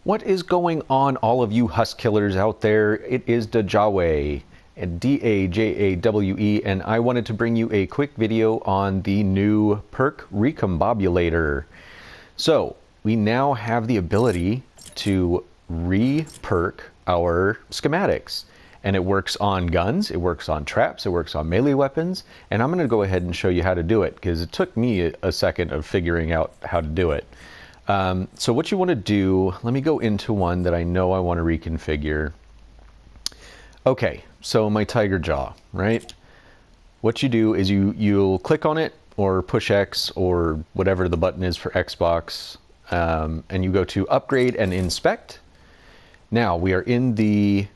What is going on, all of you husk killers out there? It is Dajawe, Dajawe, and I wanted to bring you a quick video on the new perk Recombobulator. So we now have the ability to re-perk our schematics, and it works on guns, it works on traps, it works on melee weapons, and I'm going to go ahead and show you how to do it because it took me a second of figuring out how to do it. So what you want to do, let me go into one that I know I want to reconfigure. Okay, so my tiger jaw, right? What you do is you'll click on it or push X or whatever the button is for Xbox, and you go to upgrade and inspect. Now we are in the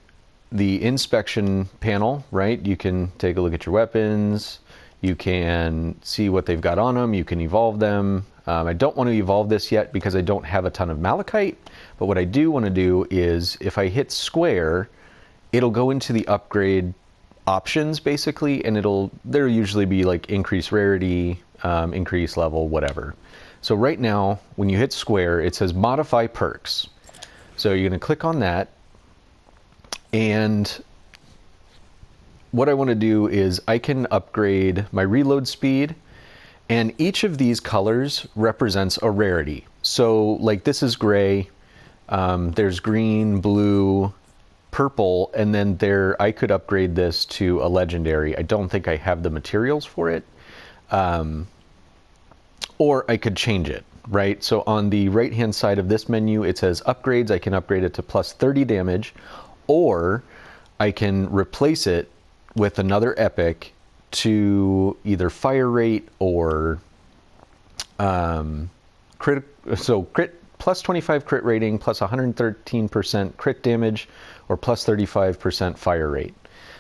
inspection panel, right? You can take a look at your weapons. You can see what they've got on them. You can evolve them. I don't want to evolve this yet because I don't have a ton of malachite, but what I do want to do is if I hit square, it'll go into the upgrade options basically, and there'll usually be like increase rarity, increase level, whatever. So right now, when you hit square, it says modify perks. So you're going to click on that, and what I want to do is I can upgrade my reload speed, and each of these colors represents a rarity. So like this is gray, there's green, blue, purple, and then I could upgrade this to a legendary. I don't think I have the materials for it. Or I could change it, right? So on the right hand side of this menu, it says upgrades. I can upgrade it to plus 30 damage, or I can replace it with another epic to either fire rate or crit. So crit plus 25 crit rating, plus 113% crit damage, or plus 35% fire rate.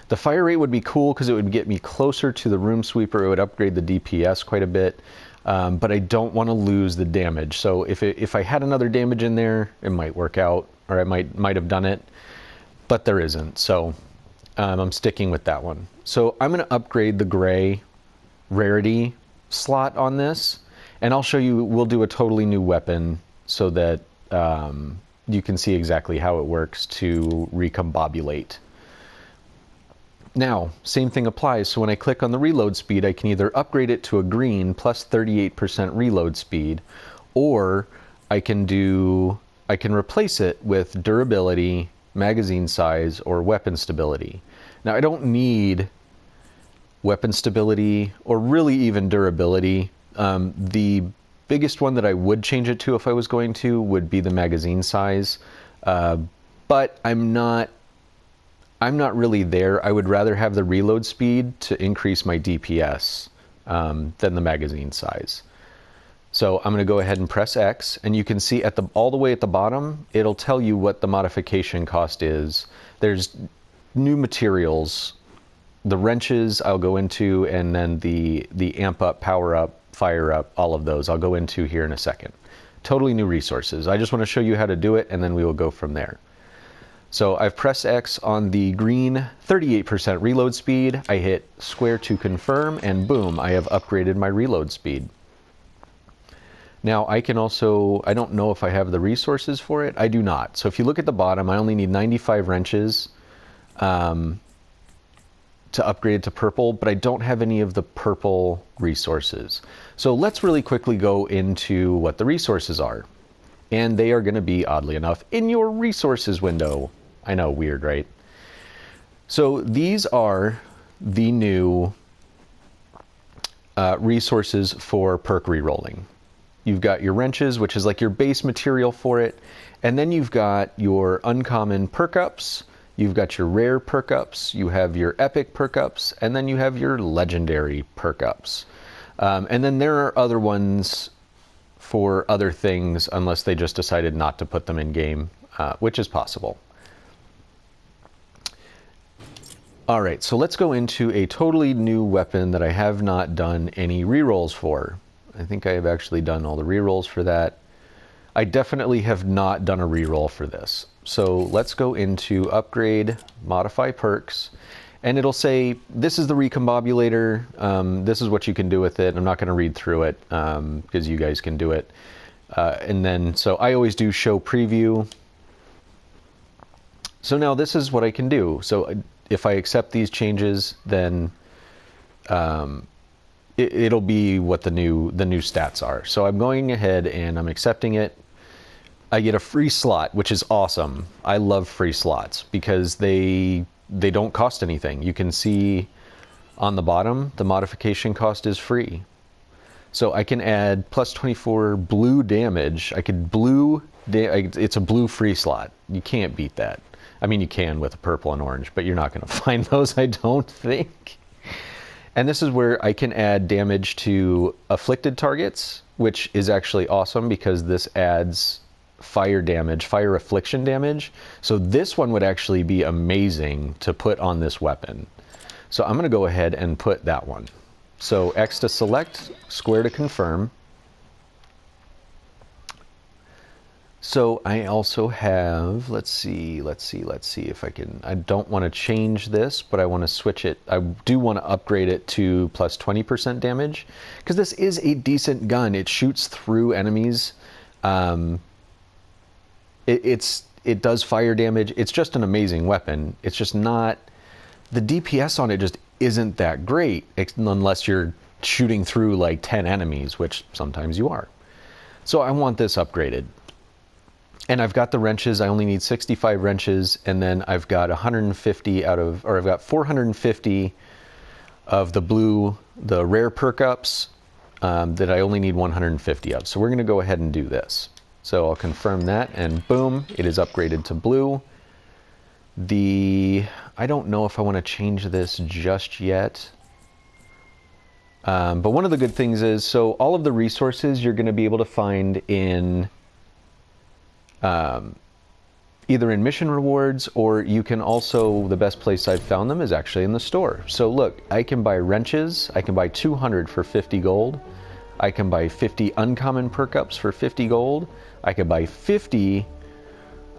The fire rate would be cool because it would get me closer to the room sweeper. It would upgrade the DPS quite a bit, but I don't want to lose the damage. So if I had another damage in there, it might work out, or I might have done it, but there isn't. So I'm sticking with that one. So I'm going to upgrade the gray rarity slot on this, and I'll show you, we'll do a totally new weapon so that you can see exactly how it works to recombobulate. Now, same thing applies. So when I click on the reload speed, I can either upgrade it to a green plus 38% reload speed, or I can replace it with durability, magazine size, or weapon stability. Now I don't need weapon stability or really even durability. The biggest one that I would change it to if I was going to would be the magazine size, but I'm not really there. I would rather have the reload speed to increase my DPS than the magazine size. So I'm going to go ahead and press X, and you can see all the way at the bottom, it'll tell you what the modification cost is. There's new materials, the wrenches I'll go into, and then the amp up, power up, fire up, all of those I'll go into here in a second. Totally new resources. I just want to show you how to do it, and then we will go from there. So I've pressed X on the green 38% reload speed. I hit square to confirm, and boom, I have upgraded my reload speed. Now I can also, I don't know if I have the resources for it. I do not. So if you look at the bottom, I only need 95 wrenches to upgrade it to purple, but I don't have any of the purple resources. So let's really quickly go into what the resources are. And they are going to be, oddly enough, in your resources window. I know, weird, right? So these are the new resources for perk rerolling. You've got your wrenches, which is like your base material for it. And then you've got your uncommon perk ups. You've got your rare perk ups. You have your epic perk ups. And then you have your legendary perk ups. And then there are other ones for other things, unless they just decided not to put them in game, which is possible. All right, so let's go into a totally new weapon that I have not done any rerolls for. I think I have actually done all the rerolls for that. I definitely have not done a reroll for this. So let's go into upgrade, modify perks, and it'll say, this is the Recombobulator. This is what you can do with it. I'm not going to read through it because you guys can do it. And then, so I always do show preview. So now this is what I can do. So if I accept these changes, then it'll be what the new stats are. So I'm going ahead and I'm accepting it. I get a free slot, which is awesome. I love free slots because they don't cost anything. You can see on the bottom, the modification cost is free. So I can add plus 24 blue damage. I could it's a blue free slot. You can't beat that. I mean, you can with a purple and orange, but you're not going to find those, I don't think. And this is where I can add damage to afflicted targets, which is actually awesome because this adds fire damage, fire affliction damage. So this one would actually be amazing to put on this weapon. So I'm going to go ahead and put that one. So X to select, square to confirm. So I also have, let's see if I can, I don't want to change this, but I want to switch it. I do want to upgrade it to plus 20% damage because this is a decent gun. It shoots through enemies. It does fire damage. It's just an amazing weapon. It's just not, the DPS on it just isn't that great unless you're shooting through like 10 enemies, which sometimes you are. So I want this upgraded. And I've got the wrenches. I only need 65 wrenches, and then I've got 150 I've got 450 of the rare perk ups that I only need 150 of. So we're going to go ahead and do this. So I'll confirm that, and boom, it is upgraded to blue. I don't know if I want to change this just yet. But one of the good things is, so all of the resources you're going to be able to find in either in mission rewards, or you can also, the best place I've found them is actually in the store. So look, I can buy wrenches. I can buy 200 for 50 gold. I can buy 50 uncommon perk ups for 50 gold. I could buy 50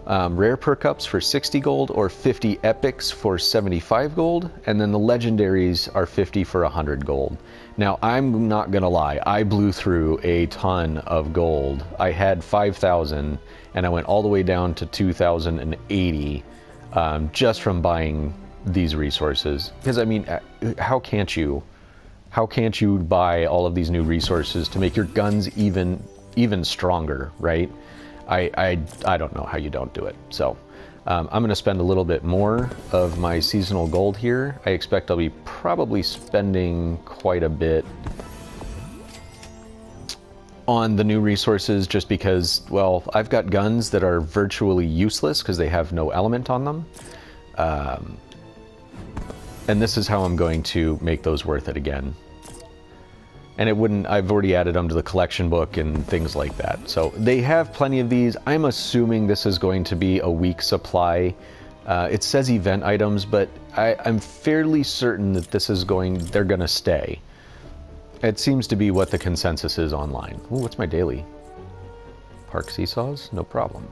rare perk ups for 60 gold, or 50 epics for 75 gold, and then the legendaries are 50 for 100 gold. Now, I'm not gonna lie, I blew through a ton of gold. I had 5,000, and I went all the way down to 2,080 just from buying these resources. Because I mean, how can't you buy all of these new resources to make your guns even stronger, right? I don't know how you don't do it. So I'm going to spend a little bit more of my seasonal gold here. I expect I'll be probably spending quite a bit on the new resources just because, well, I've got guns that are virtually useless because they have no element on them. And this is how I'm going to make those worth it again. And it wouldn't, I've already added them to the collection book and things like that. So they have plenty of these. I'm assuming this is going to be a week supply. It says event items, but I'm fairly certain that they're gonna stay. It seems to be what the consensus is online. Ooh, what's my daily? Park seesaws? No problem.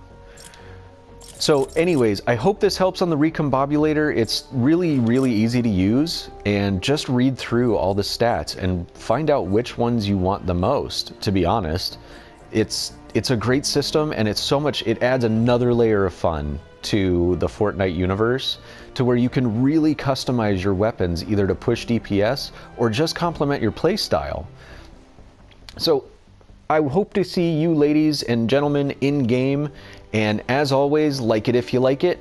So anyways, I hope this helps on the Recombobulator. It's really, really easy to use, and just read through all the stats and find out which ones you want the most, to be honest. It's a great system, and it adds another layer of fun to the Fortnite universe, to where you can really customize your weapons either to push DPS or just complement your playstyle. So I hope to see you ladies and gentlemen in game, and as always, like it if you like it,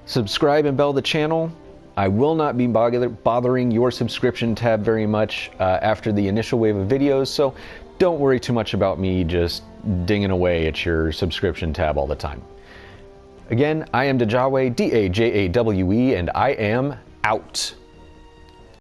subscribe and bell the channel. I will not be bothering your subscription tab very much after the initial wave of videos, so don't worry too much about me just dinging away at your subscription tab all the time. Again, I am Dajawe, D-A-J-A-W-E, and I am out.